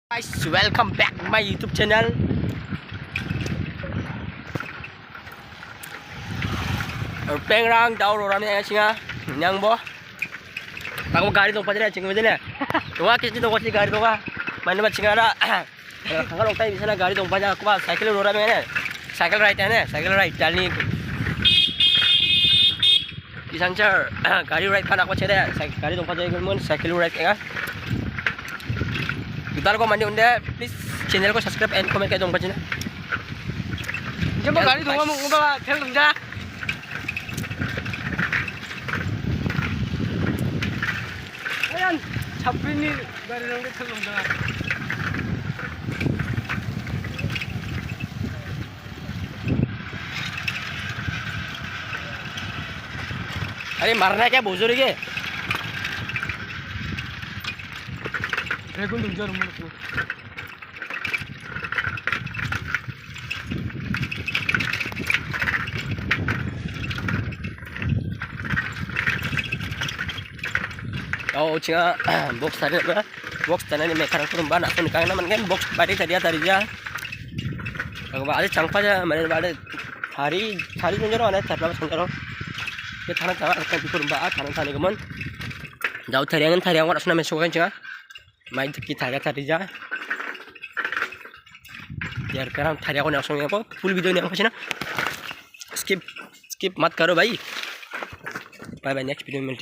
Guys, welcome back to my YouTube channel. Ở bên rang đâu rồi làm gì nha nhang bo. Tao có gari dong pa dyan chingin dyan. Tunga kasi dong kasi gari dong ka. Mana ba chingara? Hanggang long tayo bisa na gari dong pa dyan. Kuba cycle ro rami na. Cycle ride na, cycle ride jalni. Isang sir, gari ride pa na ako chede. Gari dong pa dyan mo cycle ride ka. Kita ko mandi unde, please channel ko subscribe and comment kayo dong pa dyan. Diyan mo gari tunga mo ba tel tunga. Ayan, sabrin ni gari nang tel tunga. अरे मरना क्या बुजुर्ग है dragon तुमच्या room मध्ये oh cina box tadi apa box tadi ni mereka kurang banyak pun karena kan box tadi tadi aja kalau ada cangpa aja mana ada hari senjaro ada terlalu senjaro ke tanah tanah akan kurang banyak tanah keman jauh tariangan orang sudah masuk kan cina main kita tadi aja यार कर हम थारिया को next में full video नहीं आना skip मत करो भाई बाय बाय नेक्स्ट वीडियो में